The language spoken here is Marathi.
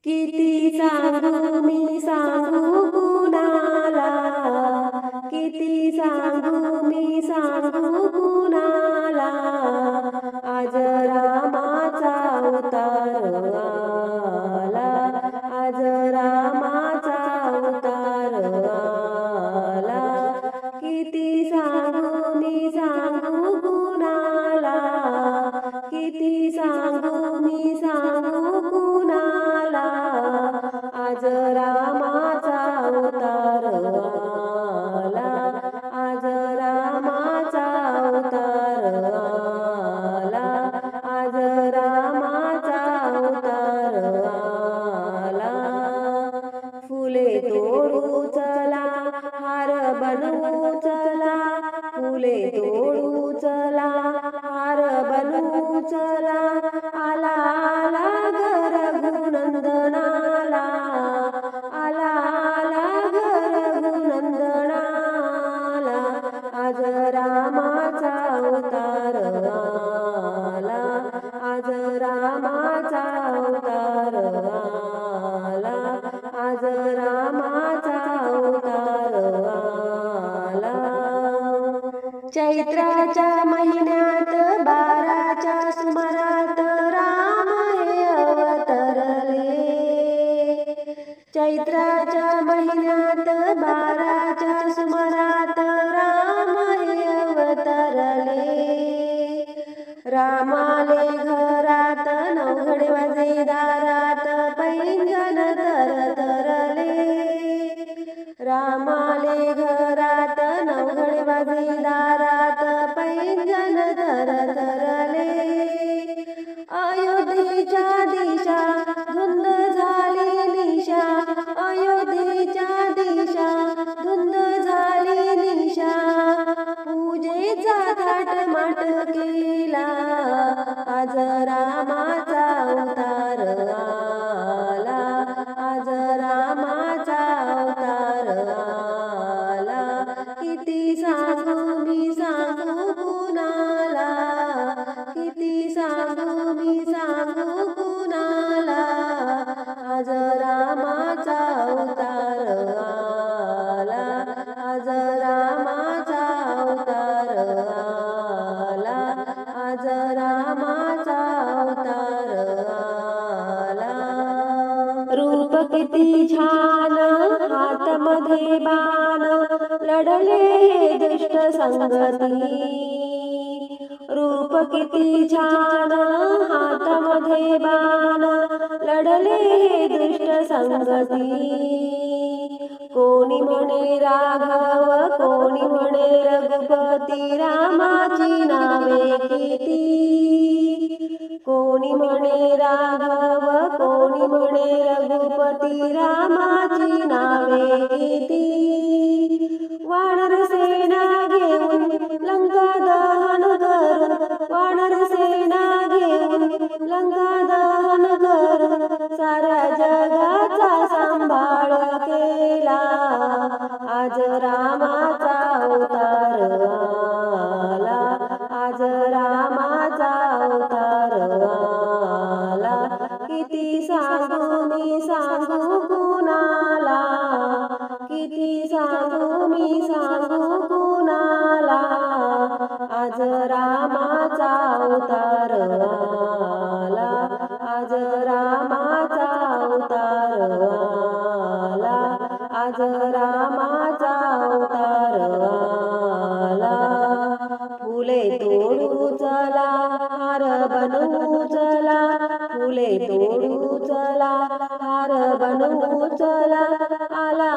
किती सांगू मी सांगू कुणाला, किती सांगू मी सांगू कुणाला, आज रामाचा अवतार आला, आज रामाचा अवतार आला. किती सांगू मी सांगू कुणाला, किती सांगू मी सांगू कुणाला, आज रामाचा अवतार आला, आज रामाचा अवतार आला, आज रामाचा अवतार आला. फुले तोडू चला, हार बनवू चला, फुले तोडू चला, हार बनवू चला, आला आला ग रघुनंदनाला, आला आला ग रघुनंदनाला, आज रामाचा अवतार आला, आज रामाचा अवतार आला, आज रामाचा अवतार आला. चैत्राच्या महिन्यात 12च्या सुमारात राम हे अवतरले, चैत्राच्या महिन्यात 12च्या सुमारात राम हे अवतरले. रामाले घरात नवघडे वाजे दारात, पैंजण तरतरले. रामाले घरात नवघडे वाजे दारात, पैंजण तरतरले. अयोध्येच्या दिशा धुंद झाली निशा, अयोध्येच्या दिशा धुंद झाली निशा, पूजेचा थाटमाट केला, आज रामाचा अवतार आला, आज रामाचा अवतार आला. किती सांगू मी सांगू कुणाला, किती सांगू मी सांगू कुणाला, आज रामाचा अवतार आला, आज रामाचा अवतार आला, आज रामाचा अवतार आला. रूप किती छान, हातामध्ये बाण, लढले दुष्ट संगती. रूप किती छान, हातामध्ये बाण, लढले दुष्ट संगती. कोणी म्हणे राघव, कोणी म्हणे रघुपती, रामाची नावे किती. कोणी म्हणे राघव, कोणी म्हणे रघुपती, रामाची नावे किती. वानर सेना घेऊन लंका दहन करून, वानर सेना घेऊन लंका दहन करून, साऱ्या जगाचा सांभाळ केला, आज रामाचा अवतार आला, आज रामाचा अवतार आला. किती सांगू मी सांगू कुणाला, किती सांगू मी सांगू कुणाला, आज रामाचा अवतार आला, आज रामाचा अवतार आला, आज रामाचा अवतार आला. फुले तोडू चला, हार बनवू चला, फुले तोडू चला, हार बनवू चला, आला